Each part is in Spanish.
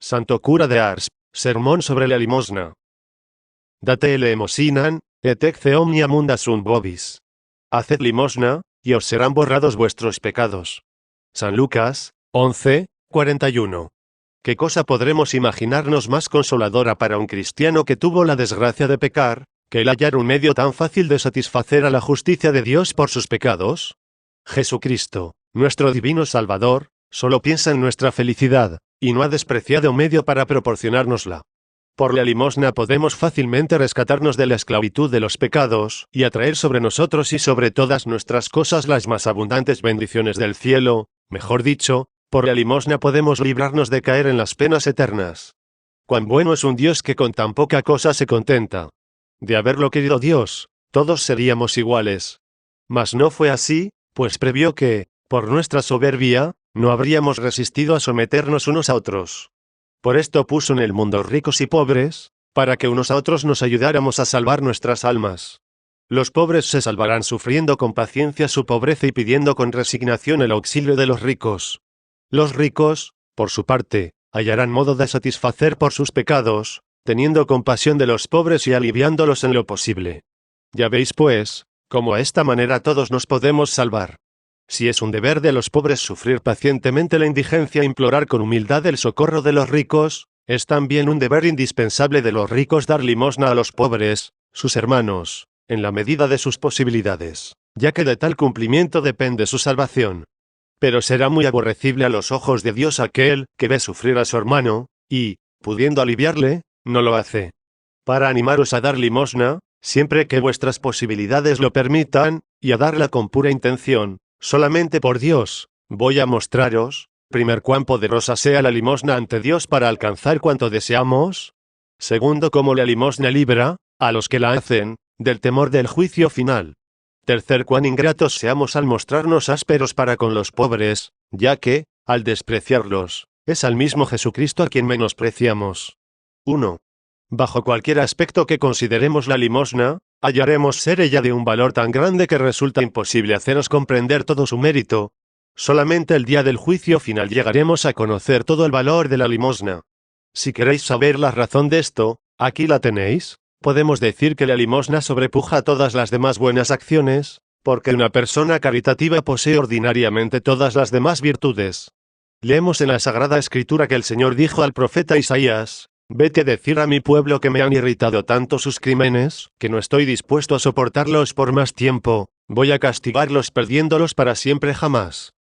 Santo cura de Ars, sermón sobre la limosna. Date elemosinan, et ecce omnia munda sunt vobis. Haced limosna, y os serán borrados vuestros pecados. San Lucas, 11:41. ¿Qué cosa podremos imaginarnos más consoladora para un cristiano que tuvo la desgracia de pecar, que el hallar un medio tan fácil de satisfacer a la justicia de Dios por sus pecados? Jesucristo, nuestro divino Salvador, solo piensa en nuestra felicidad, y no ha despreciado medio para proporcionárnosla. Por la limosna podemos fácilmente rescatarnos de la esclavitud de los pecados, y atraer sobre nosotros y sobre todas nuestras cosas las más abundantes bendiciones del cielo. Mejor dicho, por la limosna podemos librarnos de caer en las penas eternas. Cuán bueno es un Dios que con tan poca cosa se contenta. De haberlo querido Dios, todos seríamos iguales. Mas no fue así, pues previó que, por nuestra soberbia, no habríamos resistido a someternos unos a otros. Por esto puso en el mundo ricos y pobres, para que unos a otros nos ayudáramos a salvar nuestras almas. Los pobres se salvarán sufriendo con paciencia su pobreza y pidiendo con resignación el auxilio de los ricos. Los ricos, por su parte, hallarán modo de satisfacer por sus pecados, teniendo compasión de los pobres y aliviándolos en lo posible. Ya veis pues, cómo a esta manera todos nos podemos salvar. Si es un deber de los pobres sufrir pacientemente la indigencia e implorar con humildad el socorro de los ricos, es también un deber indispensable de los ricos dar limosna a los pobres, sus hermanos, en la medida de sus posibilidades, ya que de tal cumplimiento depende su salvación. Pero será muy aborrecible a los ojos de Dios aquel que ve sufrir a su hermano, y, pudiendo aliviarle, no lo hace. Para animaros a dar limosna, siempre que vuestras posibilidades lo permitan, y a darla con pura intención, solamente por Dios, voy a mostraros, primero, cuán poderosa sea la limosna ante Dios para alcanzar cuanto deseamos. Segundo, cómo la limosna libra, a los que la hacen, del temor del juicio final. Tercer, cuán ingratos seamos al mostrarnos ásperos para con los pobres, ya que, al despreciarlos, es al mismo Jesucristo a quien menospreciamos. 1. Bajo cualquier aspecto que consideremos la limosna, hallaremos ser ella de un valor tan grande que resulta imposible haceros comprender todo su mérito. Solamente el día del juicio final llegaremos a conocer todo el valor de la limosna. Si queréis saber la razón de esto, aquí la tenéis. Podemos decir que la limosna sobrepuja todas las demás buenas acciones, porque una persona caritativa posee ordinariamente todas las demás virtudes. Leemos en la Sagrada Escritura que el Señor dijo al profeta Isaías: «Vete a decir a mi pueblo que me han irritado tanto sus crímenes, que no estoy dispuesto a soportarlos por más tiempo, voy a castigarlos perdiéndolos para siempre jamás».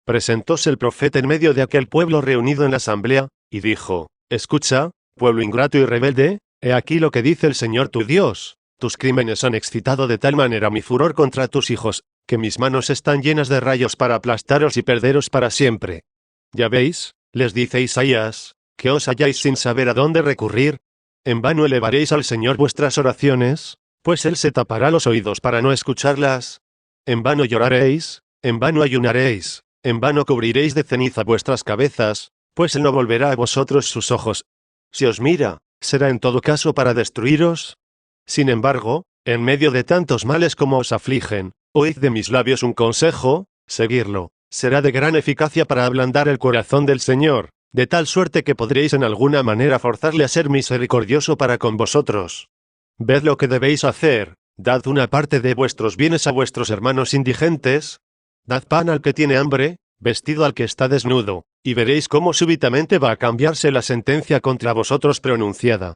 Presentóse el profeta en medio de aquel pueblo reunido en la asamblea, y dijo: «Escucha, pueblo ingrato y rebelde, he aquí lo que dice el Señor tu Dios, tus crímenes han excitado de tal manera mi furor contra tus hijos, que mis manos están llenas de rayos para aplastaros y perderos para siempre». Ya veis, les dice Isaías, que os halláis sin saber a dónde recurrir. En vano elevaréis al Señor vuestras oraciones, pues Él se tapará los oídos para no escucharlas. En vano lloraréis, en vano ayunaréis, en vano cubriréis de ceniza vuestras cabezas, pues Él no volverá a vosotros sus ojos. Si os mira, ¿será en todo caso para destruiros? Sin embargo, en medio de tantos males como os afligen, oíd de mis labios un consejo, seguirlo, será de gran eficacia para ablandar el corazón del Señor, de tal suerte que podréis en alguna manera forzarle a ser misericordioso para con vosotros. Ved lo que debéis hacer, dad una parte de vuestros bienes a vuestros hermanos indigentes, dad pan al que tiene hambre, vestido al que está desnudo, y veréis cómo súbitamente va a cambiarse la sentencia contra vosotros pronunciada.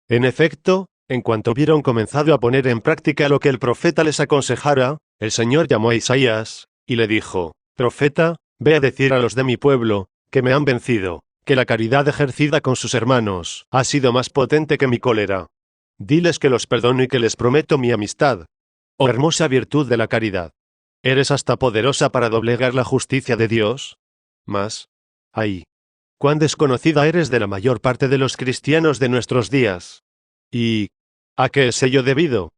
En efecto, en cuanto hubieron comenzado a poner en práctica lo que el profeta les aconsejara, el Señor llamó a Isaías, y le dijo: «Profeta, ve a decir a los de mi pueblo, que me han vencido, que la caridad ejercida con sus hermanos ha sido más potente que mi cólera. Diles que los perdono y que les prometo mi amistad. Oh hermosa virtud de la caridad. ¿Eres hasta poderosa para doblegar la justicia de Dios? Mas, ¡ay! Cuán desconocida eres de la mayor parte de los cristianos de nuestros días. ¿Y a qué es ello debido?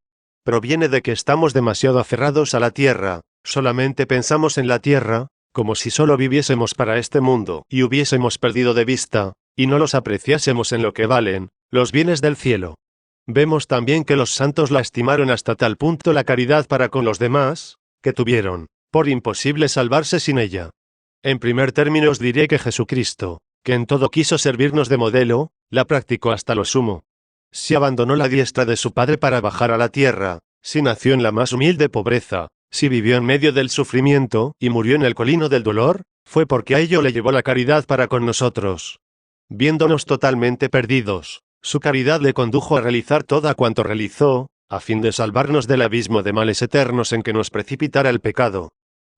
Proviene de que estamos demasiado aferrados a la tierra, solamente pensamos en la tierra, como si solo viviésemos para este mundo y hubiésemos perdido de vista, y no los apreciásemos en lo que valen, los bienes del cielo. Vemos también que los santos la estimaron hasta tal punto la caridad para con los demás, que tuvieron, por imposible salvarse sin ella. En primer término os diré que Jesucristo, que en todo quiso servirnos de modelo, la practicó hasta lo sumo. Si abandonó la diestra de su padre para bajar a la tierra, si nació en la más humilde pobreza, si vivió en medio del sufrimiento y murió en el colino del dolor, fue porque a ello le llevó la caridad para con nosotros. Viéndonos totalmente perdidos, su caridad le condujo a realizar todo cuanto realizó, a fin de salvarnos del abismo de males eternos en que nos precipitara el pecado.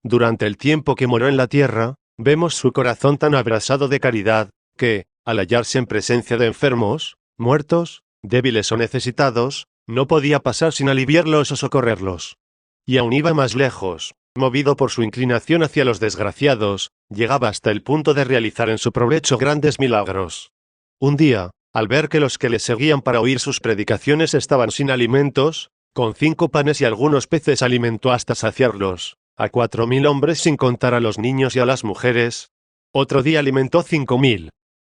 Durante el tiempo que moró en la tierra, vemos su corazón tan abrasado de caridad, que, al hallarse en presencia de enfermos, muertos, débiles o necesitados, no podía pasar sin aliviarlos o socorrerlos. Y aún iba más lejos, movido por su inclinación hacia los desgraciados, llegaba hasta el punto de realizar en su provecho grandes milagros. Un día, al ver que los que le seguían para oír sus predicaciones estaban sin alimentos, con 5 panes y algunos peces alimentó hasta saciarlos, a 4.000 hombres sin contar a los niños y a las mujeres. Otro día alimentó 5.000.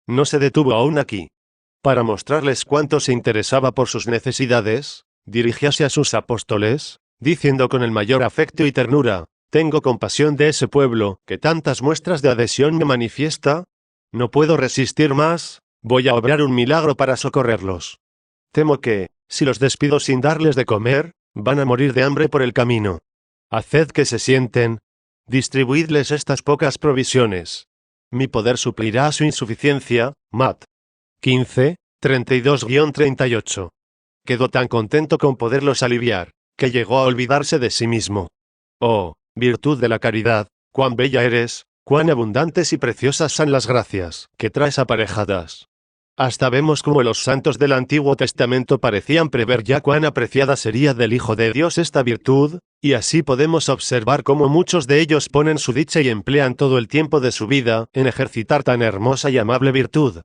No se detuvo aún aquí. Para mostrarles cuánto se interesaba por sus necesidades, dirigióse a sus apóstoles, diciendo con el mayor afecto y ternura: «Tengo compasión de ese pueblo, que tantas muestras de adhesión me manifiesta. No puedo resistir más, voy a obrar un milagro para socorrerlos. Temo que, si los despido sin darles de comer, van a morir de hambre por el camino. Haced que se sienten. Distribuidles estas pocas provisiones. Mi poder suplirá su insuficiencia». Mat. 15, 32-38. Quedó tan contento con poderlos aliviar, que llegó a olvidarse de sí mismo. Oh, virtud de la caridad, cuán bella eres, cuán abundantes y preciosas son las gracias que traes aparejadas. Hasta vemos cómo los santos del Antiguo Testamento parecían prever ya cuán apreciada sería del Hijo de Dios esta virtud, y así podemos observar cómo muchos de ellos ponen su dicha y emplean todo el tiempo de su vida en ejercitar tan hermosa y amable virtud.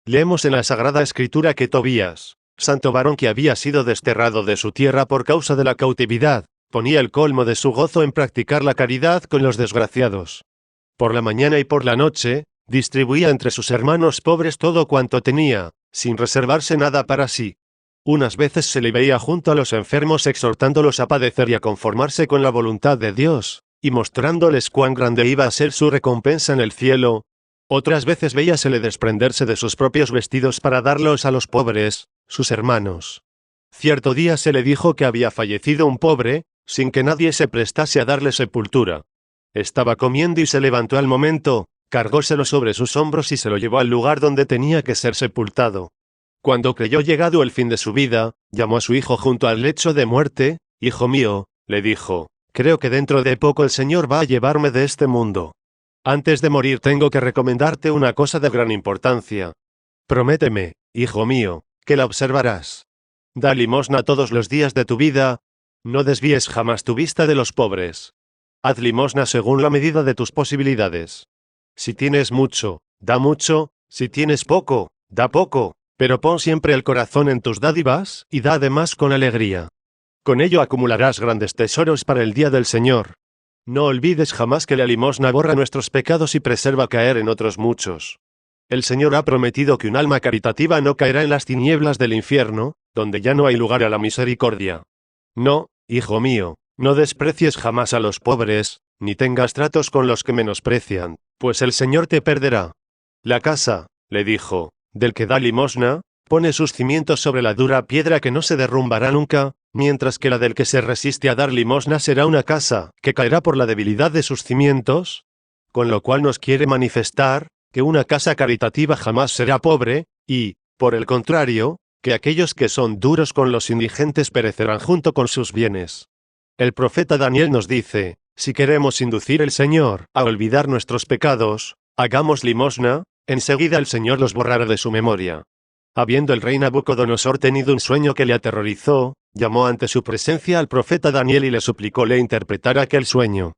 Leemos en la Sagrada Escritura que Tobías, santo varón que había sido desterrado de su tierra por causa de la cautividad, ponía el colmo de su gozo en practicar la caridad con los desgraciados. Por la mañana y por la noche, distribuía entre sus hermanos pobres todo cuanto tenía, sin reservarse nada para sí. Unas veces se le veía junto a los enfermos exhortándolos a padecer y a conformarse con la voluntad de Dios, y mostrándoles cuán grande iba a ser su recompensa en el cielo. Otras veces veíasele desprenderse de sus propios vestidos para darlos a los pobres, sus hermanos. Cierto día se le dijo que había fallecido un pobre, sin que nadie se prestase a darle sepultura. Estaba comiendo y se levantó al momento, cargóselo sobre sus hombros y se lo llevó al lugar donde tenía que ser sepultado. Cuando creyó llegado el fin de su vida, llamó a su hijo junto al lecho de muerte. «Hijo mío», le dijo, «creo que dentro de poco el Señor va a llevarme de este mundo. Antes de morir tengo que recomendarte una cosa de gran importancia. Prométeme, hijo mío, que la observarás. Da limosna todos los días de tu vida. No desvíes jamás tu vista de los pobres. Haz limosna según la medida de tus posibilidades. Si tienes mucho, da mucho; si tienes poco, da poco, pero pon siempre el corazón en tus dádivas, y da además con alegría. Con ello acumularás grandes tesoros para el día del Señor. No olvides jamás que la limosna borra nuestros pecados y preserva caer en otros muchos. El Señor ha prometido que un alma caritativa no caerá en las tinieblas del infierno, donde ya no hay lugar a la misericordia. No, hijo mío, no desprecies jamás a los pobres, ni tengas tratos con los que menosprecian, pues el Señor te perderá. La casa, le dijo, del que da limosna, pone sus cimientos sobre la dura piedra que no se derrumbará nunca, mientras que la del que se resiste a dar limosna será una casa que caerá por la debilidad de sus cimientos, con lo cual nos quiere manifestar que una casa caritativa jamás será pobre, y, por el contrario, que aquellos que son duros con los indigentes perecerán junto con sus bienes. El profeta Daniel nos dice: si queremos inducir al Señor a olvidar nuestros pecados, hagamos limosna, enseguida el Señor los borrará de su memoria. Habiendo el rey Nabucodonosor tenido un sueño que le aterrorizó, llamó ante su presencia al profeta Daniel y le suplicó le interpretara aquel sueño.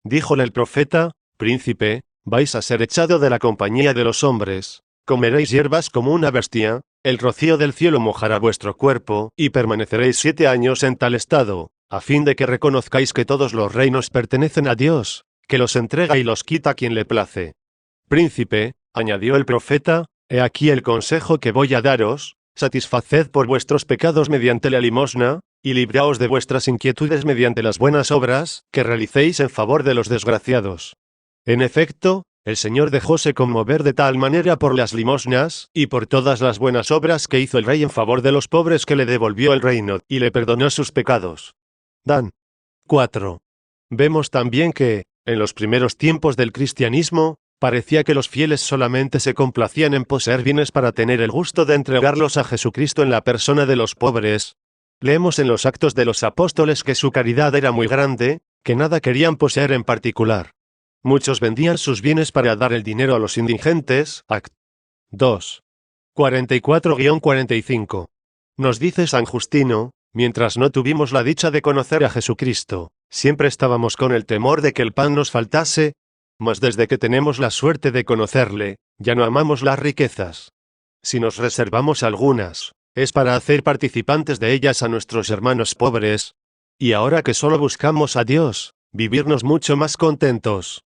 Díjole el profeta: príncipe, vais a ser echado de la compañía de los hombres, comeréis hierbas como una bestia, el rocío del cielo mojará vuestro cuerpo, y permaneceréis 7 años en tal estado, a fin de que reconozcáis que todos los reinos pertenecen a Dios, que los entrega y los quita a quien le place. Príncipe, añadió el profeta, he aquí el consejo que voy a daros: satisfaced por vuestros pecados mediante la limosna, y libraos de vuestras inquietudes mediante las buenas obras que realicéis en favor de los desgraciados. En efecto, El Señor dejóse conmover de tal manera por las limosnas, y por todas las buenas obras que hizo el rey en favor de los pobres que le devolvió el reino, y le perdonó sus pecados. Dan. 4. Vemos también que, en los primeros tiempos del cristianismo, parecía que los fieles solamente se complacían en poseer bienes para tener el gusto de entregarlos a Jesucristo en la persona de los pobres. Leemos en los Actos de los Apóstoles que su caridad era muy grande, que nada querían poseer en particular. Muchos vendían sus bienes para dar el dinero a los indigentes. Act. 2. 44-45. Nos dice San Justino, mientras no tuvimos la dicha de conocer a Jesucristo, siempre estábamos con el temor de que el pan nos faltase, mas desde que tenemos la suerte de conocerle, ya no amamos las riquezas. Si nos reservamos algunas, es para hacer participantes de ellas a nuestros hermanos pobres, y ahora que solo buscamos a Dios, vivirnos mucho más contentos.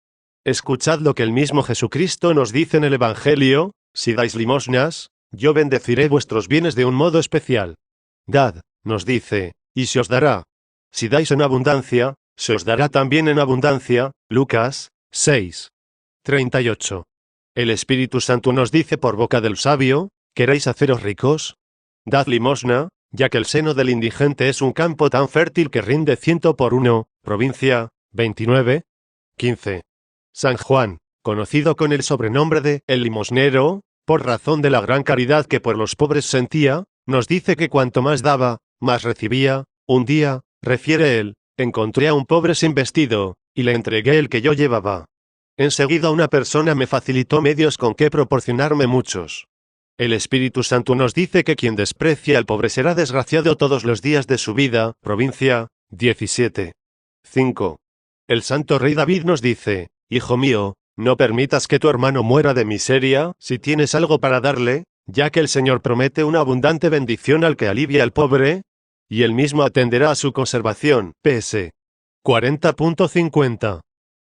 Escuchad lo que el mismo Jesucristo nos dice en el Evangelio: si dais limosnas, yo bendeciré vuestros bienes de un modo especial. Dad, nos dice, y se os dará. Si dais en abundancia, se os dará también en abundancia. Lucas 6. 38. El Espíritu Santo nos dice por boca del sabio: ¿queréis haceros ricos? Dad limosna, ya que el seno del indigente es un campo tan fértil que rinde 100 por 1. Provincia 29. 15. San Juan, conocido con el sobrenombre de el limosnero, por razón de la gran caridad que por los pobres sentía, nos dice que cuanto más daba, más recibía. Un día, refiere él, encontré a un pobre sin vestido, y le entregué el que yo llevaba. Enseguida una persona me facilitó medios con que proporcionarme muchos. El Espíritu Santo nos dice que quien desprecia al pobre será desgraciado todos los días de su vida. Provincia 17. 5. El Santo Rey David nos dice: Hijo mío, no permitas que tu hermano muera de miseria, si tienes algo para darle, ya que el Señor promete una abundante bendición al que alivia al pobre, y él mismo atenderá a su conservación. PS 40.50.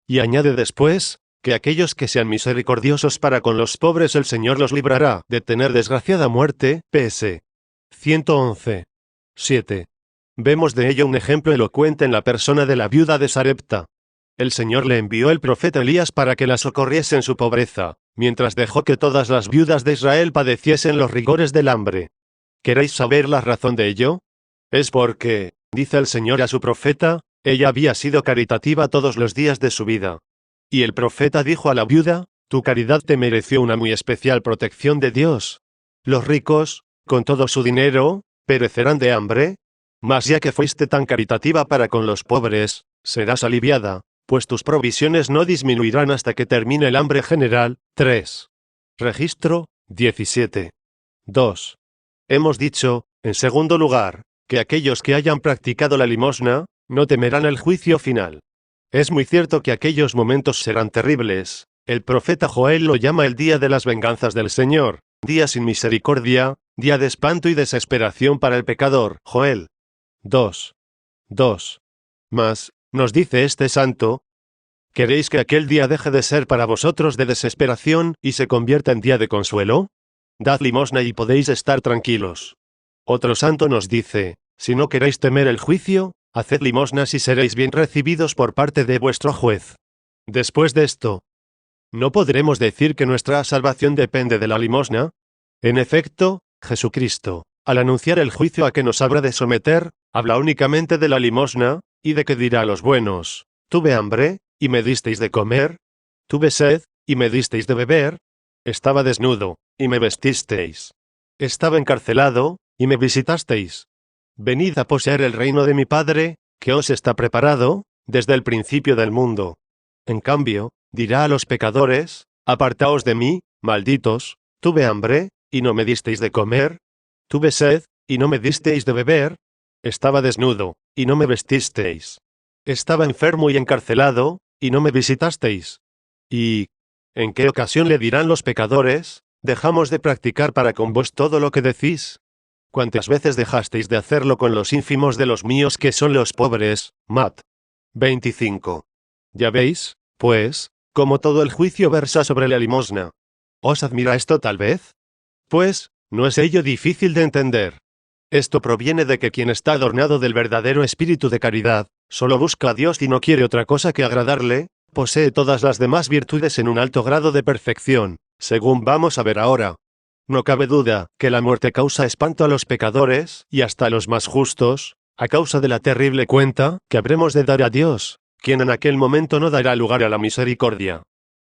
Y añade después, que aquellos que sean misericordiosos para con los pobres el Señor los librará de tener desgraciada muerte. PS 111. 7. Vemos de ello un ejemplo elocuente en la persona de la viuda de Sarepta. El Señor le envió el profeta Elías para que la socorriese en su pobreza, mientras dejó que todas las viudas de Israel padeciesen los rigores del hambre. ¿Queréis saber la razón de ello? Es porque, dice el Señor a su profeta, ella había sido caritativa todos los días de su vida. Y el profeta dijo a la viuda: tu caridad te mereció una muy especial protección de Dios. Los ricos, con todo su dinero, perecerán de hambre, mas ya que fuiste tan caritativa para con los pobres, serás aliviada, pues tus provisiones no disminuirán hasta que termine el hambre general. 3. Registro 17. 2. Hemos dicho, en segundo lugar, que aquellos que hayan practicado la limosna, no temerán el juicio final. Es muy cierto que aquellos momentos serán terribles. El profeta Joel lo llama el día de las venganzas del Señor, día sin misericordia, día de espanto y desesperación para el pecador. Joel 2. 2. Mas, nos dice este santo: ¿queréis que aquel día deje de ser para vosotros de desesperación y se convierta en día de consuelo? Dad limosna y podéis estar tranquilos. Otro santo nos dice: si no queréis temer el juicio, haced limosnas y seréis bien recibidos por parte de vuestro juez. Después de esto, ¿no podremos decir que nuestra salvación depende de la limosna? En efecto, Jesucristo, al anunciar el juicio a que nos habrá de someter, habla únicamente de la limosna, y de que dirá a los buenos: tuve hambre, y me disteis de comer; tuve sed, y me disteis de beber; estaba desnudo, y me vestisteis; estaba encarcelado, y me visitasteis. Venid a poseer el reino de mi Padre, que os está preparado, desde el principio del mundo. En cambio, dirá a los pecadores: apartaos de mí, malditos, tuve hambre, y no me disteis de comer; tuve sed, y no me disteis de beber; estaba desnudo, y no me vestisteis; estaba enfermo y encarcelado, y no me visitasteis. ¿Y en qué ocasión le dirán los pecadores: dejamos de practicar para con vos todo lo que decís? ¿Cuántas veces dejasteis de hacerlo con los ínfimos de los míos que son los pobres? Mat. 25. Ya veis, pues, cómo todo el juicio versa sobre la limosna. ¿Os admira esto tal vez? Pues, no es ello difícil de entender. Esto proviene de que quien está adornado del verdadero espíritu de caridad, solo busca a Dios y no quiere otra cosa que agradarle, posee todas las demás virtudes en un alto grado de perfección, según vamos a ver ahora. No cabe duda que la muerte causa espanto a los pecadores, y hasta a los más justos, a causa de la terrible cuenta que habremos de dar a Dios, quien en aquel momento no dará lugar a la misericordia.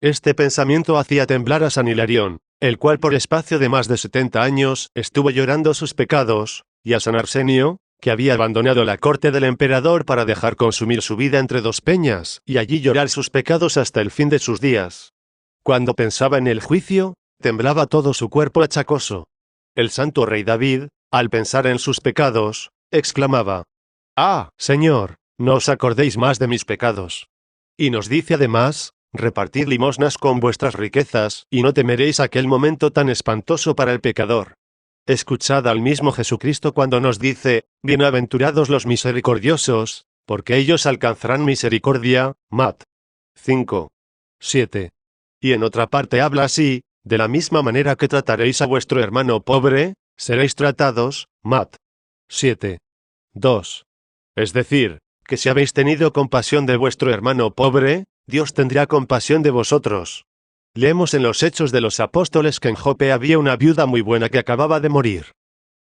Este pensamiento hacía temblar a San Hilarión, el cual por espacio de más de 70 años estuvo llorando sus pecados, y a San Arsenio, que había abandonado la corte del emperador para dejar consumir su vida entre dos peñas, y allí llorar sus pecados hasta el fin de sus días. Cuando pensaba en el juicio, temblaba todo su cuerpo achacoso. El santo rey David, al pensar en sus pecados, exclamaba: «Ah, Señor, no os acordéis más de mis pecados». Y nos dice además: «Repartid limosnas con vuestras riquezas, y no temeréis aquel momento tan espantoso para el pecador». Escuchad al mismo Jesucristo cuando nos dice: «Bienaventurados los misericordiosos, porque ellos alcanzarán misericordia». Mat. 5. 7. Y en otra parte habla así: «De la misma manera que trataréis a vuestro hermano pobre, seréis tratados». Mat. 7. 2. Es decir, que si habéis tenido compasión de vuestro hermano pobre, Dios tendrá compasión de vosotros. Leemos en los Hechos de los Apóstoles que en Jope había una viuda muy buena que acababa de morir.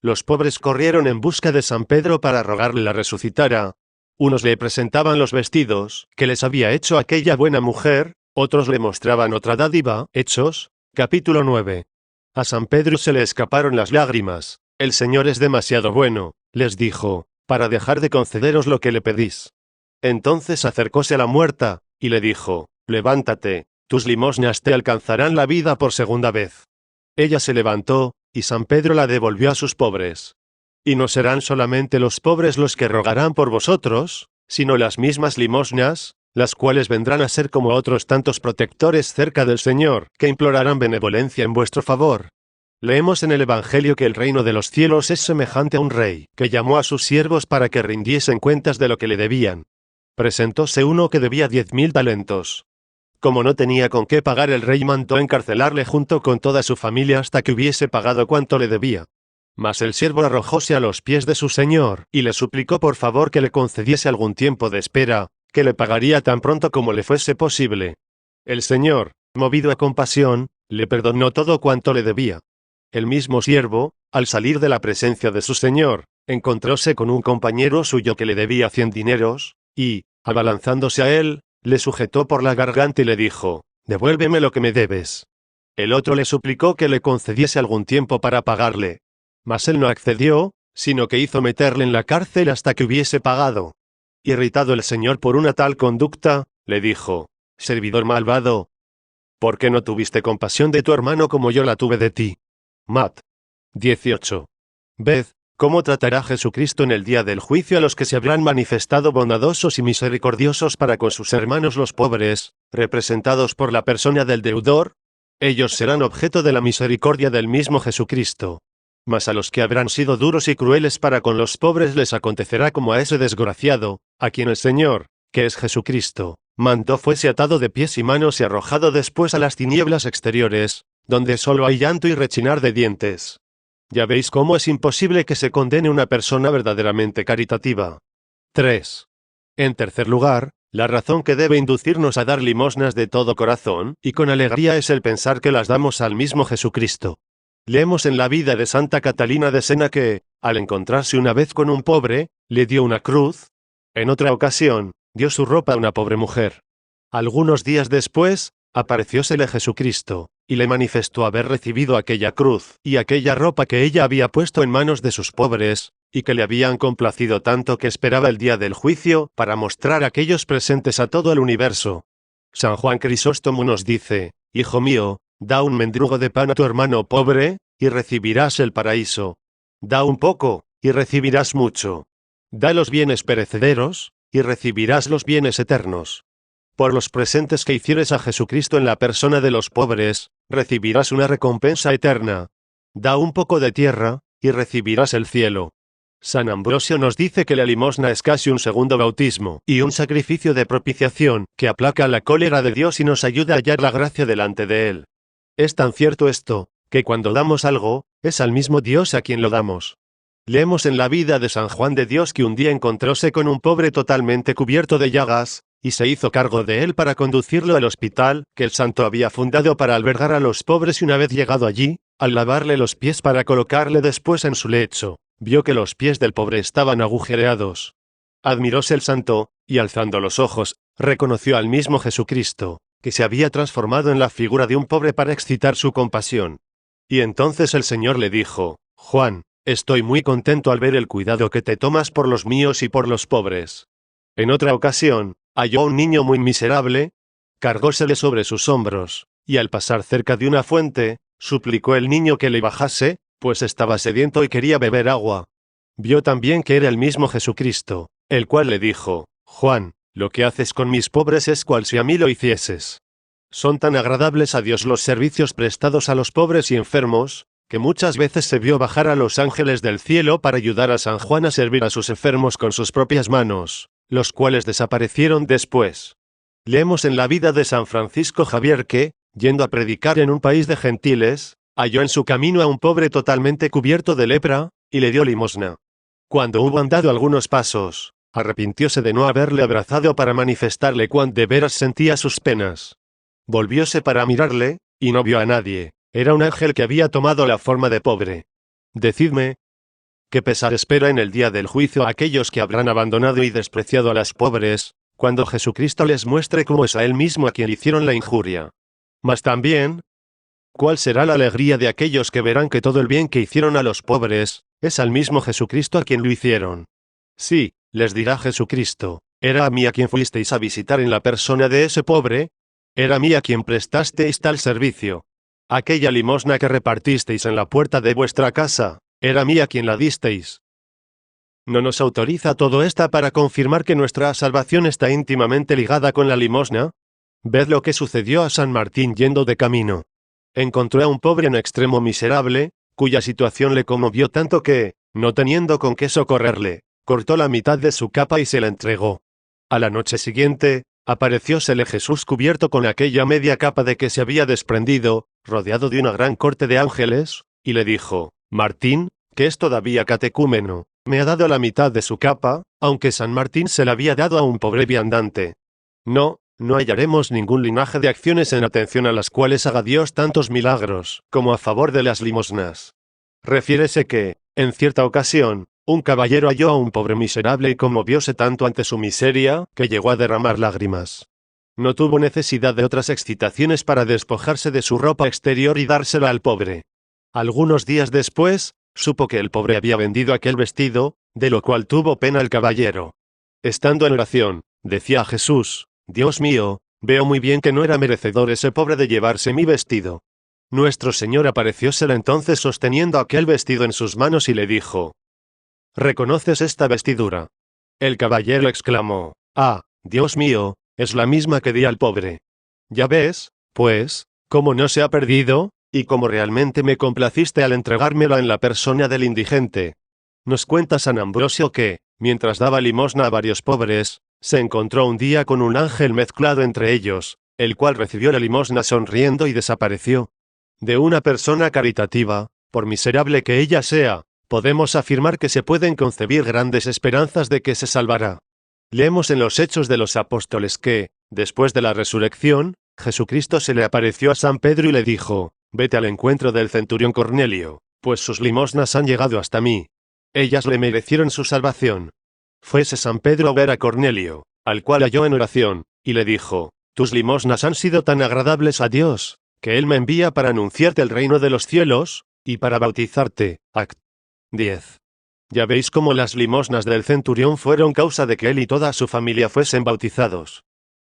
Los pobres corrieron en busca de San Pedro para rogarle la resucitara. Unos le presentaban los vestidos que les había hecho aquella buena mujer, otros le mostraban otra dádiva. Hechos, capítulo 9. A San Pedro se le escaparon las lágrimas. «El Señor es demasiado bueno», les dijo, «para dejar de concederos lo que le pedís». Entonces acercóse a la muerta, y le dijo: «Levántate, tus limosnas te alcanzarán la vida por segunda vez». Ella se levantó, y San Pedro la devolvió a sus pobres. Y no serán solamente los pobres los que rogarán por vosotros, sino las mismas limosnas, las cuales vendrán a ser como otros tantos protectores cerca del Señor, que implorarán benevolencia en vuestro favor. Leemos en el Evangelio que el reino de los cielos es semejante a un rey, que llamó a sus siervos para que rindiesen cuentas de lo que le debían. Presentóse uno que debía 10.000 talentos. Como no tenía con qué pagar, el rey mandó encarcelarle junto con toda su familia hasta que hubiese pagado cuanto le debía. Mas el siervo arrojóse a los pies de su señor, y le suplicó por favor que le concediese algún tiempo de espera, que le pagaría tan pronto como le fuese posible. El señor, movido a compasión, le perdonó todo cuanto le debía. El mismo siervo, al salir de la presencia de su señor, encontróse con un compañero suyo que le debía 100 dineros, y, abalanzándose a él, le sujetó por la garganta y le dijo: «Devuélveme lo que me debes». El otro le suplicó que le concediese algún tiempo para pagarle. Mas él no accedió, sino que hizo meterle en la cárcel hasta que hubiese pagado. Irritado el Señor por una tal conducta, le dijo: «Servidor malvado, ¿por qué no tuviste compasión de tu hermano como yo la tuve de ti?». Mat. 18. Ved cómo tratará Jesucristo en el día del juicio a los que se habrán manifestado bondadosos y misericordiosos para con sus hermanos los pobres, representados por la persona del deudor. Ellos serán objeto de la misericordia del mismo Jesucristo. Mas a los que habrán sido duros y crueles para con los pobres les acontecerá como a ese desgraciado, a quien el Señor, que es Jesucristo, mandó fuese atado de pies y manos y arrojado después a las tinieblas exteriores, donde solo hay llanto y rechinar de dientes. Ya veis cómo es imposible que se condene una persona verdaderamente caritativa. 3. En tercer lugar, la razón que debe inducirnos a dar limosnas de todo corazón y con alegría es el pensar que las damos al mismo Jesucristo. Leemos en la vida de Santa Catalina de Siena que, al encontrarse una vez con un pobre, le dio una cruz. En otra ocasión, dio su ropa a una pobre mujer. Algunos días después, apareciósele Jesucristo, y le manifestó haber recibido aquella cruz y aquella ropa que ella había puesto en manos de sus pobres, y que le habían complacido tanto que esperaba el día del juicio para mostrar aquellos presentes a todo el universo. San Juan Crisóstomo nos dice: «Hijo mío, da un mendrugo de pan a tu hermano pobre, y recibirás el paraíso. Da un poco, y recibirás mucho. Da los bienes perecederos, y recibirás los bienes eternos. Por los presentes que hicieres a Jesucristo en la persona de los pobres, recibirás una recompensa eterna. Da un poco de tierra, y recibirás el cielo». San Ambrosio nos dice que la limosna es casi un segundo bautismo, y un sacrificio de propiciación, que aplaca la cólera de Dios y nos ayuda a hallar la gracia delante de Él. Es tan cierto esto, que cuando damos algo, es al mismo Dios a quien lo damos. Leemos en la vida de San Juan de Dios que un día encontróse con un pobre totalmente cubierto de llagas, y se hizo cargo de él para conducirlo al hospital que el santo había fundado para albergar a los pobres, y una vez llegado allí, al lavarle los pies para colocarle después en su lecho, vio que los pies del pobre estaban agujereados. Admiróse el santo, y alzando los ojos, reconoció al mismo Jesucristo, que se había transformado en la figura de un pobre para excitar su compasión. Y entonces el Señor le dijo: Juan, estoy muy contento al ver el cuidado que te tomas por los míos y por los pobres. En otra ocasión, halló un niño muy miserable, cargósele sobre sus hombros, y al pasar cerca de una fuente, suplicó el niño que le bajase, pues estaba sediento y quería beber agua. Vio también que era el mismo Jesucristo, el cual le dijo: Juan, lo que haces con mis pobres es cual si a mí lo hicieses. Son tan agradables a Dios los servicios prestados a los pobres y enfermos, que muchas veces se vio bajar a los ángeles del cielo para ayudar a San Juan a servir a sus enfermos con sus propias manos, los cuales desaparecieron después. Leemos en la vida de San Francisco Javier que, yendo a predicar en un país de gentiles, halló en su camino a un pobre totalmente cubierto de lepra, y le dio limosna. Cuando hubo andado algunos pasos, arrepintióse de no haberle abrazado para manifestarle cuán de veras sentía sus penas. Volvióse para mirarle, y no vio a nadie. Era un ángel que había tomado la forma de pobre. Decidme, ¿qué pesar espera en el día del juicio a aquellos que habrán abandonado y despreciado a las pobres, cuando Jesucristo les muestre cómo es a él mismo a quien hicieron la injuria? Mas también, ¿cuál será la alegría de aquellos que verán que todo el bien que hicieron a los pobres, es al mismo Jesucristo a quien lo hicieron? Sí, les dirá Jesucristo, era a mí a quien fuisteis a visitar en la persona de ese pobre, era a mí a quien prestasteis tal servicio. Aquella limosna que repartisteis en la puerta de vuestra casa, era a mí a quien la disteis. ¿No nos autoriza todo esto para confirmar que nuestra salvación está íntimamente ligada con la limosna? Ved lo que sucedió a San Martín yendo de camino. Encontró a un pobre en extremo miserable, cuya situación le conmovió tanto que, no teniendo con qué socorrerle, cortó la mitad de su capa y se la entregó. A la noche siguiente, apareciósele Jesús cubierto con aquella media capa de que se había desprendido, rodeado de una gran corte de ángeles, y le dijo: Martín, que es todavía catecúmeno, me ha dado la mitad de su capa, aunque San Martín se la había dado a un pobre viandante. No hallaremos ningún linaje de acciones en atención a las cuales haga Dios tantos milagros, como a favor de las limosnas. Refiérese que, en cierta ocasión, un caballero halló a un pobre miserable y conmovióse tanto ante su miseria, que llegó a derramar lágrimas. No tuvo necesidad de otras excitaciones para despojarse de su ropa exterior y dársela al pobre. Algunos días después, supo que el pobre había vendido aquel vestido, de lo cual tuvo pena el caballero. Estando en oración, decía a Jesús: Dios mío, veo muy bien que no era merecedor ese pobre de llevarse mi vestido. Nuestro Señor apareciósele entonces sosteniendo aquel vestido en sus manos y le dijo: ¿reconoces esta vestidura? El caballero exclamó: Ah, Dios mío, es la misma que di al pobre. Ya ves, pues, cómo no se ha perdido, y cómo realmente me complaciste al entregármela en la persona del indigente. Nos cuenta San Ambrosio que, mientras daba limosna a varios pobres, se encontró un día con un ángel mezclado entre ellos, el cual recibió la limosna sonriendo y desapareció. De una persona caritativa, por miserable que ella sea, podemos afirmar que se pueden concebir grandes esperanzas de que se salvará. Leemos en los Hechos de los Apóstoles que, después de la resurrección, Jesucristo se le apareció a San Pedro y le dijo: Vete al encuentro del centurión Cornelio, pues sus limosnas han llegado hasta mí. Ellas le merecieron su salvación. Fuese San Pedro a ver a Cornelio, al cual halló en oración, y le dijo: Tus limosnas han sido tan agradables a Dios, que Él me envía para anunciarte el reino de los cielos, y para bautizarte. Act. 10. Ya veis cómo las limosnas del centurión fueron causa de que él y toda su familia fuesen bautizados.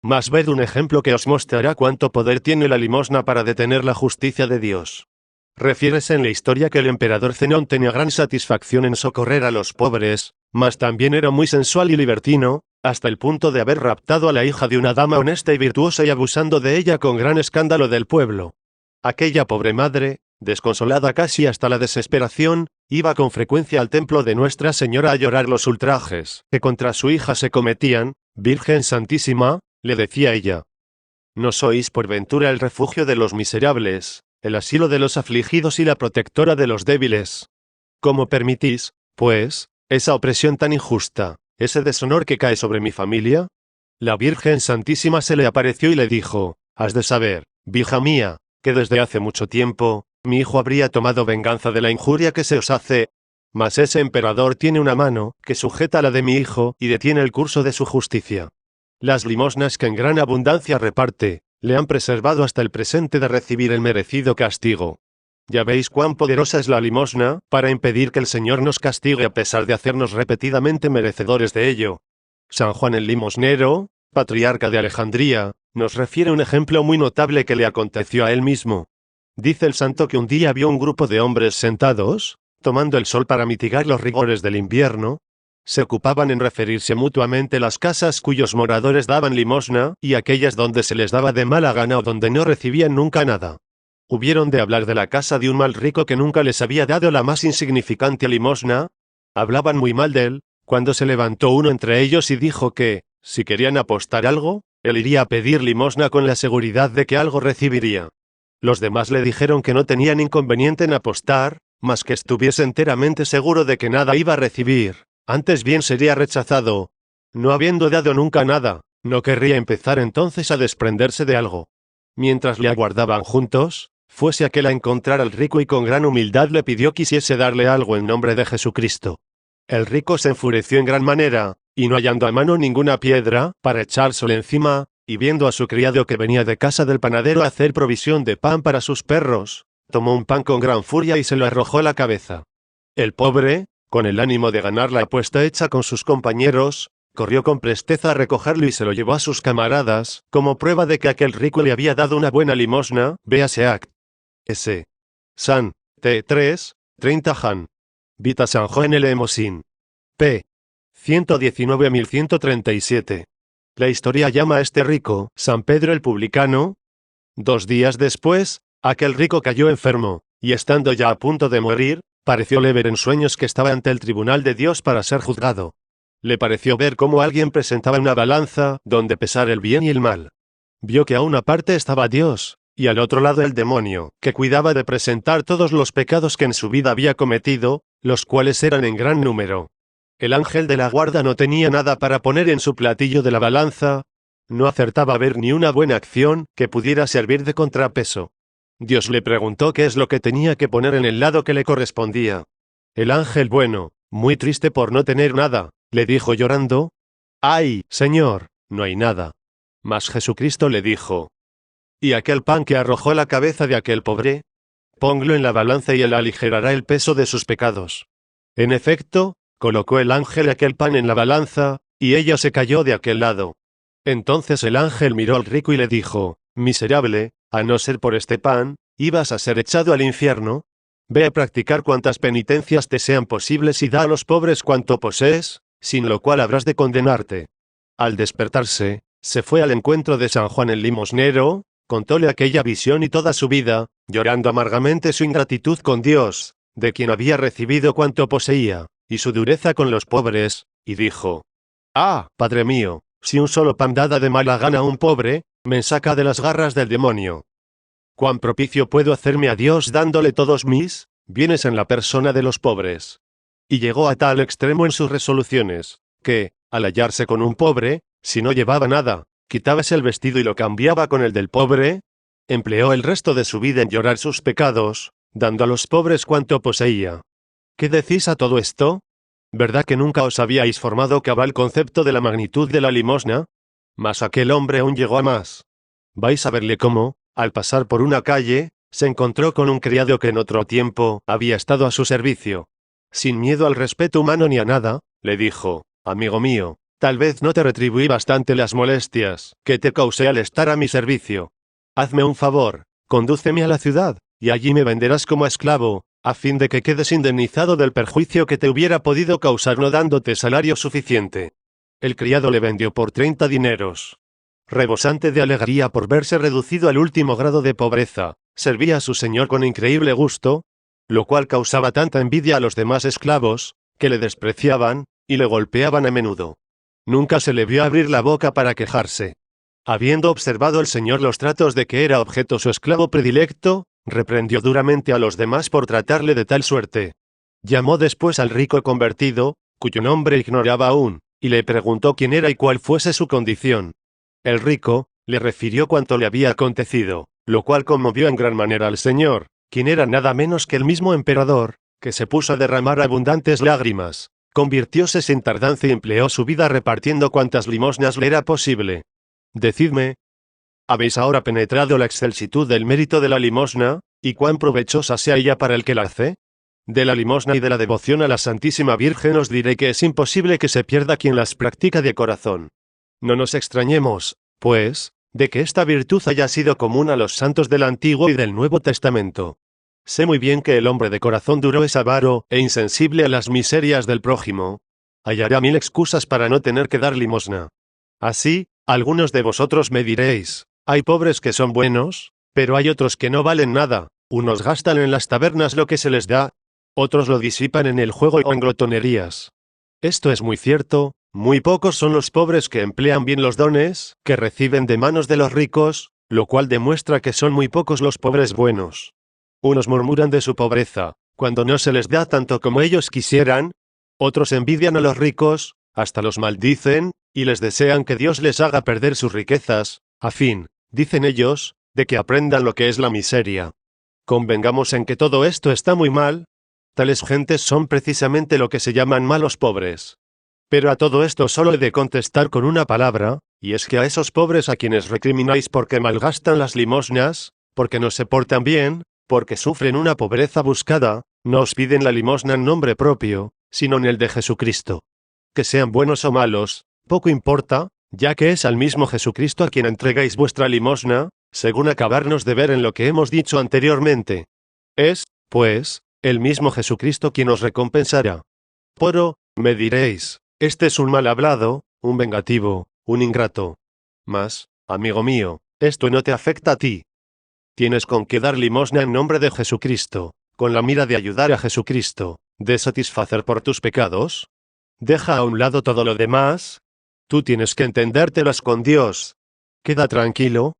Mas ved un ejemplo que os mostrará cuánto poder tiene la limosna para detener la justicia de Dios. Refiérese en la historia que el emperador Zenón tenía gran satisfacción en socorrer a los pobres, mas también era muy sensual y libertino, hasta el punto de haber raptado a la hija de una dama honesta y virtuosa y abusando de ella con gran escándalo del pueblo. Aquella pobre madre, desconsolada casi hasta la desesperación, iba con frecuencia al templo de Nuestra Señora a llorar los ultrajes que contra su hija se cometían. Virgen Santísima, le decía ella, ¿no sois por ventura el refugio de los miserables, el asilo de los afligidos y la protectora de los débiles? ¿Cómo permitís, pues, esa opresión tan injusta, ese deshonor que cae sobre mi familia? La Virgen Santísima se le apareció y le dijo: «Has de saber, vieja mía, que desde hace mucho tiempo, mi hijo habría tomado venganza de la injuria que se os hace. Mas ese emperador tiene una mano, que sujeta la de mi hijo, y detiene el curso de su justicia. Las limosnas que en gran abundancia reparte, le han preservado hasta el presente de recibir el merecido castigo. Ya veis cuán poderosa es la limosna, para impedir que el Señor nos castigue a pesar de hacernos repetidamente merecedores de ello». San Juan el Limosnero, patriarca de Alejandría, nos refiere un ejemplo muy notable que le aconteció a él mismo. Dice el santo que un día vio un grupo de hombres sentados, tomando el sol para mitigar los rigores del invierno. Se ocupaban en referirse mutuamente las casas cuyos moradores daban limosna, y aquellas donde se les daba de mala gana o donde no recibían nunca nada. Hubieron de hablar de la casa de un mal rico que nunca les había dado la más insignificante limosna. Hablaban muy mal de él, cuando se levantó uno entre ellos y dijo que, si querían apostar algo, él iría a pedir limosna con la seguridad de que algo recibiría. Los demás le dijeron que no tenían inconveniente en apostar, mas que estuviese enteramente seguro de que nada iba a recibir, antes bien sería rechazado. No habiendo dado nunca nada, no querría empezar entonces a desprenderse de algo. Mientras le aguardaban juntos, fuese aquel a encontrar al rico y con gran humildad le pidió quisiese darle algo en nombre de Jesucristo. El rico se enfureció en gran manera, y no hallando a mano ninguna piedra para echársele encima, y viendo a su criado que venía de casa del panadero a hacer provisión de pan para sus perros, tomó un pan con gran furia y se lo arrojó a la cabeza. El pobre, con el ánimo de ganar la apuesta hecha con sus compañeros, corrió con presteza a recogerlo y se lo llevó a sus camaradas, como prueba de que aquel rico le había dado una buena limosna. Véase Act. S. San. T. 3, 30 Han. Vita San Juan el Lemosín. P. 119.137. La historia llama a este rico San Pedro el Publicano. 2 días después, aquel rico cayó enfermo, y estando ya a punto de morir, parecióle ver en sueños que estaba ante el tribunal de Dios para ser juzgado. Le pareció ver cómo alguien presentaba una balanza, donde pesar el bien y el mal. Vio que a una parte estaba Dios, y al otro lado el demonio, que cuidaba de presentar todos los pecados que en su vida había cometido, los cuales eran en gran número. El ángel de la guarda no tenía nada para poner en su platillo de la balanza, no acertaba a ver ni una buena acción que pudiera servir de contrapeso. Dios le preguntó qué es lo que tenía que poner en el lado que le correspondía. El ángel bueno, muy triste por no tener nada, le dijo llorando: «¡Ay, Señor, no hay nada!». Mas Jesucristo le dijo: «¿Y aquel pan que arrojó a la cabeza de aquel pobre? Pónglo en la balanza y él aligerará el peso de sus pecados». En efecto, colocó el ángel aquel pan en la balanza, y ella se cayó de aquel lado. Entonces el ángel miró al rico y le dijo: «Miserable, a no ser por este pan, ibas a ser echado al infierno. Ve a practicar cuantas penitencias te sean posibles y da a los pobres cuanto posees, sin lo cual habrás de condenarte». Al despertarse, se fue al encuentro de San Juan el Limosnero, contóle aquella visión y toda su vida, llorando amargamente su ingratitud con Dios, de quien había recibido cuanto poseía, y su dureza con los pobres, y dijo: «Ah, Padre mío, si un solo pan dada de mala gana a un pobre, me saca de las garras del demonio. Cuán propicio puedo hacerme a Dios dándole todos mis bienes en la persona de los pobres». Y llegó a tal extremo en sus resoluciones, que, al hallarse con un pobre, si no llevaba nada, quitábase el vestido y lo cambiaba con el del pobre. Empleó el resto de su vida en llorar sus pecados, dando a los pobres cuanto poseía. ¿Qué decís a todo esto? ¿Verdad que nunca os habíais formado cabal concepto de la magnitud de la limosna? Mas aquel hombre aún llegó a más. Vais a verle cómo, al pasar por una calle, se encontró con un criado que en otro tiempo había estado a su servicio. Sin miedo al respeto humano ni a nada, le dijo: «Amigo mío, tal vez no te retribuí bastante las molestias que te causé al estar a mi servicio. Hazme un favor, condúceme a la ciudad, y allí me venderás como esclavo, a fin de que quedes indemnizado del perjuicio que te hubiera podido causar no dándote salario suficiente». El criado le vendió por 30 dineros. Rebosante de alegría por verse reducido al último grado de pobreza, servía a su señor con increíble gusto, lo cual causaba tanta envidia a los demás esclavos, que le despreciaban, y le golpeaban a menudo. Nunca se le vio abrir la boca para quejarse. Habiendo observado el señor los tratos de que era objeto su esclavo predilecto, reprendió duramente a los demás por tratarle de tal suerte. Llamó después al rico convertido, cuyo nombre ignoraba aún, y le preguntó quién era y cuál fuese su condición. El rico le refirió cuanto le había acontecido, lo cual conmovió en gran manera al Señor, quien era nada menos que el mismo emperador, que se puso a derramar abundantes lágrimas, convirtióse sin tardanza y empleó su vida repartiendo cuantas limosnas le era posible. Decidme, ¿habéis ahora penetrado la excelsitud del mérito de la limosna, y cuán provechosa sea ella para el que la hace? De la limosna y de la devoción a la Santísima Virgen os diré que es imposible que se pierda quien las practica de corazón. No nos extrañemos, pues, de que esta virtud haya sido común a los santos del Antiguo y del Nuevo Testamento. Sé muy bien que el hombre de corazón duro es avaro e insensible a las miserias del prójimo. Hallará mil excusas para no tener que dar limosna. Así, algunos de vosotros me diréis, hay pobres que son buenos, pero hay otros que no valen nada. Unos gastan en las tabernas lo que se les da, otros lo disipan en el juego o en glotonerías. Esto es muy cierto, muy pocos son los pobres que emplean bien los dones que reciben de manos de los ricos, lo cual demuestra que son muy pocos los pobres buenos. Unos murmuran de su pobreza, cuando no se les da tanto como ellos quisieran, otros envidian a los ricos, hasta los maldicen, y les desean que Dios les haga perder sus riquezas, a fin, dicen ellos, de que aprendan lo que es la miseria. Convengamos en que todo esto está muy mal. Tales gentes son precisamente lo que se llaman malos pobres. Pero a todo esto solo he de contestar con una palabra, y es que a esos pobres a quienes recrimináis porque malgastan las limosnas, porque no se portan bien, porque sufren una pobreza buscada, no os piden la limosna en nombre propio, sino en el de Jesucristo. Que sean buenos o malos, poco importa, ya que es al mismo Jesucristo a quien entregáis vuestra limosna, según acabarnos de ver en lo que hemos dicho anteriormente. Es, pues, el mismo Jesucristo quien os recompensará. Pero, me diréis, este es un mal hablado, un vengativo, un ingrato. Mas, amigo mío, esto no te afecta a ti. Tienes con qué dar limosna en nombre de Jesucristo, con la mira de ayudar a Jesucristo, de satisfacer por tus pecados. Deja a un lado todo lo demás. Tú tienes que entendértelas con Dios. Queda tranquilo.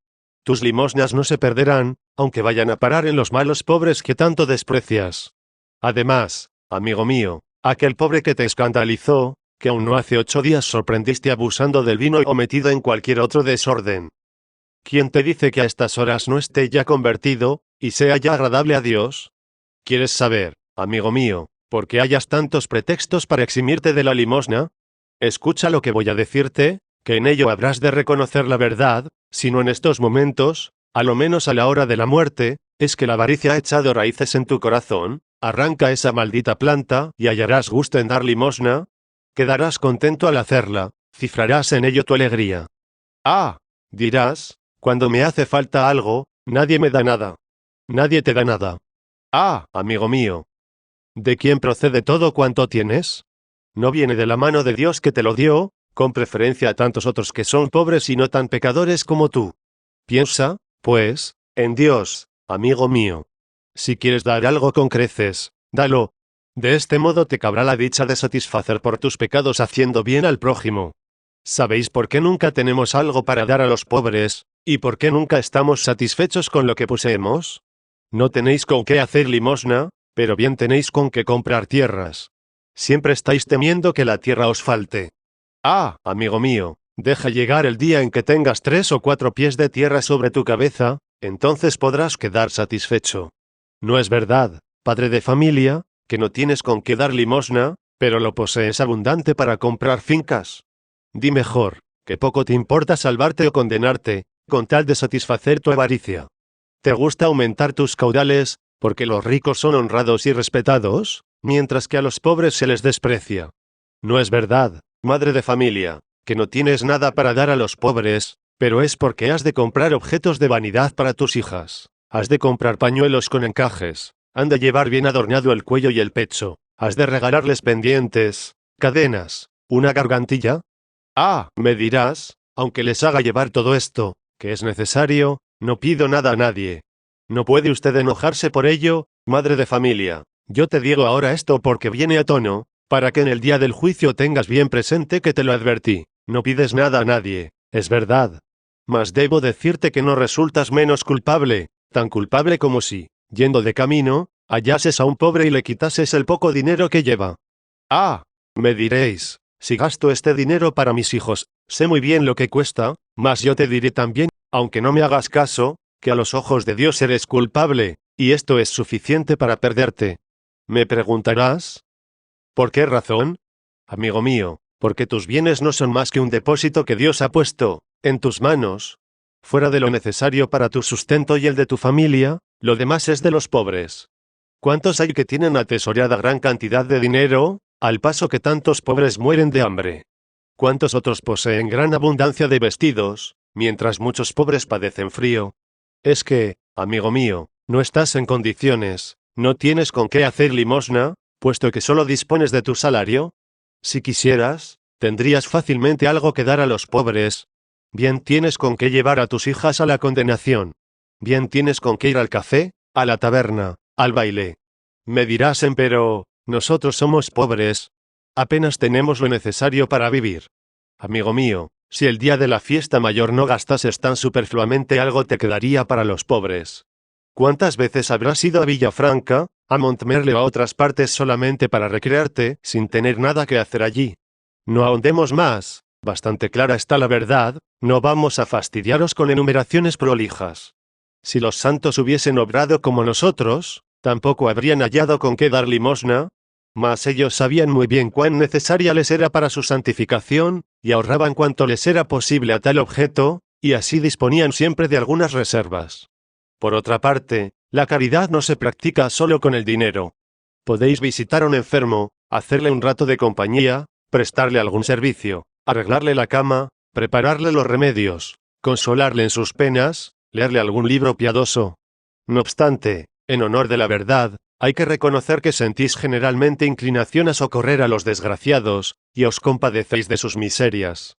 Tus limosnas no se perderán, aunque vayan a parar en los malos pobres que tanto desprecias. Además, amigo mío, aquel pobre que te escandalizó, que aún no hace 8 días sorprendiste abusando del vino o metido en cualquier otro desorden. ¿Quién te dice que a estas horas no esté ya convertido, y sea ya agradable a Dios? ¿Quieres saber, amigo mío, por qué hayas tantos pretextos para eximirte de la limosna? Escucha lo que voy a decirte, que en ello habrás de reconocer la verdad, si no en estos momentos, a lo menos a la hora de la muerte, es que la avaricia ha echado raíces en tu corazón. Arranca esa maldita planta y hallarás gusto en dar limosna. Quedarás contento al hacerla, cifrarás en ello tu alegría. Ah, dirás, cuando me hace falta algo, nadie me da nada. Nadie te da nada. Ah, amigo mío. ¿De quién procede todo cuanto tienes? ¿No viene de la mano de Dios que te lo dio, con preferencia a tantos otros que son pobres y no tan pecadores como tú? Piensa, pues, en Dios, amigo mío. Si quieres dar algo con creces, dalo. De este modo te cabrá la dicha de satisfacer por tus pecados haciendo bien al prójimo. ¿Sabéis por qué nunca tenemos algo para dar a los pobres, y por qué nunca estamos satisfechos con lo que poseemos? No tenéis con qué hacer limosna, pero bien tenéis con qué comprar tierras. Siempre estáis temiendo que la tierra os falte. Ah, amigo mío, deja llegar el día en que tengas 3 o 4 pies de tierra sobre tu cabeza, entonces podrás quedar satisfecho. ¿No es verdad, padre de familia, que no tienes con qué dar limosna, pero lo posees abundante para comprar fincas? Di mejor, que poco te importa salvarte o condenarte, con tal de satisfacer tu avaricia. ¿Te gusta aumentar tus caudales, porque los ricos son honrados y respetados, mientras que a los pobres se les desprecia? ¿No es verdad, madre de familia, que no tienes nada para dar a los pobres, pero es porque has de comprar objetos de vanidad para tus hijas? Has de comprar pañuelos con encajes, han de llevar bien adornado el cuello y el pecho, has de regalarles pendientes, cadenas, una gargantilla. Ah, me dirás, aunque les haga llevar todo esto, que es necesario, no pido nada a nadie. No puede usted enojarse por ello, madre de familia. Yo te digo ahora esto porque viene a tono, para que en el día del juicio tengas bien presente que te lo advertí. No pides nada a nadie, es verdad. Mas debo decirte que no resultas menos culpable, tan culpable como si, yendo de camino, hallases a un pobre y le quitases el poco dinero que lleva. Ah, me diréis, Si gasto este dinero para mis hijos, sé muy bien lo que cuesta, mas yo te diré también, aunque no me hagas caso, que a los ojos de Dios eres culpable, y esto es suficiente para perderte. Me preguntarás, ¿por qué razón? Amigo mío, porque tus bienes no son más que un depósito que Dios ha puesto en tus manos. Fuera de lo necesario para tu sustento y el de tu familia, lo demás es de los pobres. ¿Cuántos hay que tienen atesorada gran cantidad de dinero, al paso que tantos pobres mueren de hambre? ¿Cuántos otros poseen gran abundancia de vestidos, mientras muchos pobres padecen frío? Es que, amigo mío, no estás en condiciones, no tienes con qué hacer limosna, puesto que solo dispones de tu salario. Si quisieras, tendrías fácilmente algo que dar a los pobres. Bien tienes con qué llevar a tus hijas a la condenación. Bien tienes con qué ir al café, a la taberna, al baile. Me dirás, empero, nosotros somos pobres. Apenas tenemos lo necesario para vivir. Amigo mío, si el día de la fiesta mayor no gastases tan superfluamente algo te quedaría para los pobres. ¿Cuántas veces habrás ido a Villafranca, a Montmerle o a otras partes solamente para recrearte, sin tener nada que hacer allí? No ahondemos más, bastante clara está la verdad, no vamos a fastidiaros con enumeraciones prolijas. Si los santos hubiesen obrado como nosotros, tampoco habrían hallado con qué dar limosna, mas ellos sabían muy bien cuán necesaria les era para su santificación, y ahorraban cuanto les era posible a tal objeto, y así disponían siempre de algunas reservas. Por otra parte, la caridad no se practica solo con el dinero. Podéis visitar a un enfermo, hacerle un rato de compañía, prestarle algún servicio, arreglarle la cama, prepararle los remedios, consolarle en sus penas, leerle algún libro piadoso. No obstante, en honor de la verdad, hay que reconocer que sentís generalmente inclinación a socorrer a los desgraciados, y os compadecéis de sus miserias.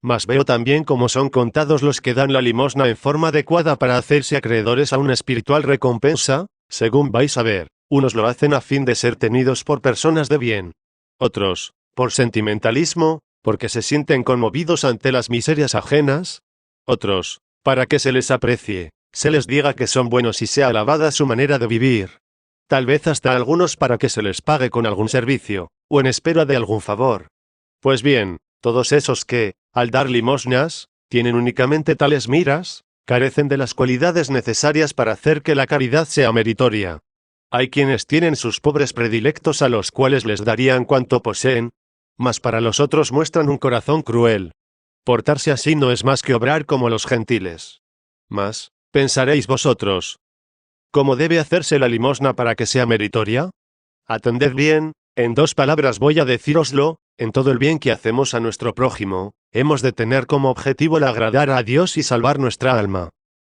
Mas veo también cómo son contados los que dan la limosna en forma adecuada para hacerse acreedores a una espiritual recompensa, según vais a ver. Unos lo hacen a fin de ser tenidos por personas de bien. Otros, por sentimentalismo, porque se sienten conmovidos ante las miserias ajenas. Otros, para que se les aprecie, se les diga que son buenos y sea alabada su manera de vivir. Tal vez hasta algunos para que se les pague con algún servicio, o en espera de algún favor. Pues bien, todos esos que, al dar limosnas, tienen únicamente tales miras, carecen de las cualidades necesarias para hacer que la caridad sea meritoria. Hay quienes tienen sus pobres predilectos a los cuales les darían cuanto poseen, mas para los otros muestran un corazón cruel. Portarse así no es más que obrar como los gentiles. Mas, pensaréis vosotros, ¿cómo debe hacerse la limosna para que sea meritoria? Atended bien, en 2 palabras voy a decíroslo, en todo el bien que hacemos a nuestro prójimo, hemos de tener como objetivo el agradar a Dios y salvar nuestra alma.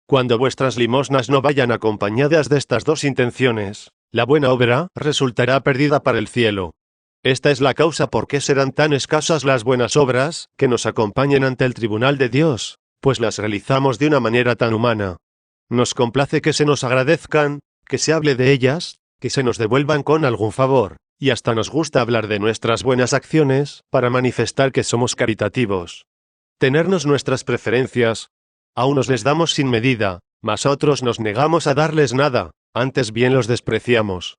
Cuando vuestras limosnas no vayan acompañadas de estas 2 intenciones, la buena obra resultará perdida para el cielo. Esta es la causa por qué serán tan escasas las buenas obras que nos acompañen ante el tribunal de Dios, pues las realizamos de una manera tan humana. Nos complace que se nos agradezcan, que se hable de ellas, que se nos devuelvan con algún favor, y hasta nos gusta hablar de nuestras buenas acciones, para manifestar que somos caritativos. Tenernos nuestras preferencias. A unos les damos sin medida, mas a otros nos negamos a darles nada, antes bien los despreciamos.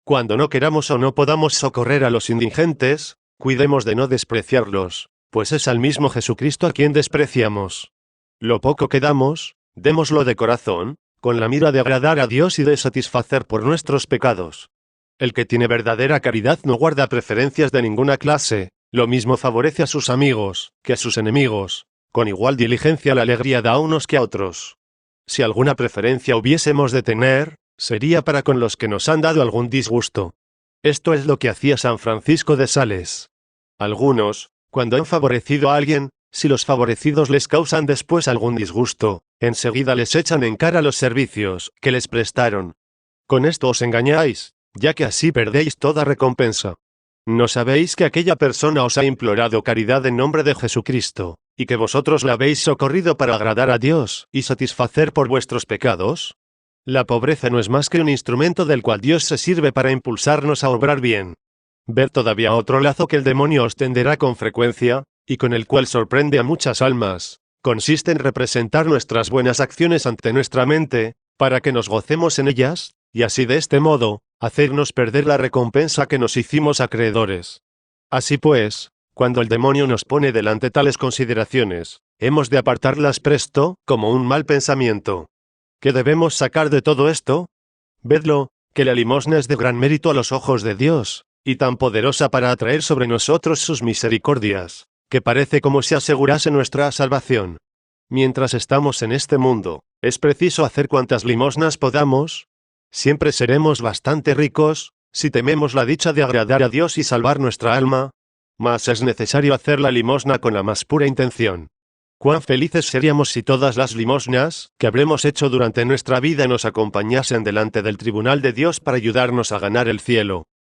Cuando no queramos o no podamos socorrer a los indigentes, cuidemos de no despreciarlos, pues es al mismo Jesucristo a quien despreciamos. Lo poco que damos, démoslo de corazón, con la mira de agradar a Dios y de satisfacer por nuestros pecados. El que tiene verdadera caridad no guarda preferencias de ninguna clase, lo mismo favorece a sus amigos, que a sus enemigos, con igual diligencia la alegría da a unos que a otros. Si alguna preferencia hubiésemos de tener, sería para con los que nos han dado algún disgusto. Esto es lo que hacía San Francisco de Sales. Algunos, cuando han favorecido a alguien, si los favorecidos les causan después algún disgusto, enseguida les echan en cara los servicios que les prestaron. Con esto os engañáis, ya que así perdéis toda recompensa. ¿No sabéis que aquella persona os ha implorado caridad en nombre de Jesucristo, y que vosotros la habéis socorrido para agradar a Dios y satisfacer por vuestros pecados? La pobreza no es más que un instrumento del cual Dios se sirve para impulsarnos a obrar bien. Ved todavía otro lazo que el demonio os tenderá con frecuencia, y con el cual sorprende a muchas almas. Consiste en representar nuestras buenas acciones ante nuestra mente, para que nos gocemos en ellas, y así de este modo, hacernos perder la recompensa que nos hicimos acreedores. Así pues, Cuando el demonio nos pone delante tales consideraciones, hemos de apartarlas presto, como un mal pensamiento. ¿Qué debemos sacar de todo esto? Vedlo, que la limosna es de gran mérito a los ojos de Dios, y tan poderosa para atraer sobre nosotros sus misericordias, que parece como si asegurase nuestra salvación. Mientras estamos en este mundo, es preciso hacer cuantas limosnas podamos. Siempre seremos bastante ricos, si tememos la dicha de agradar a Dios y salvar nuestra alma. Mas es necesario hacer la limosna con la más pura intención. Cuán felices seríamos si todas las limosnas que habremos hecho durante nuestra vida nos acompañasen delante del tribunal de Dios para ayudarnos a ganar el cielo.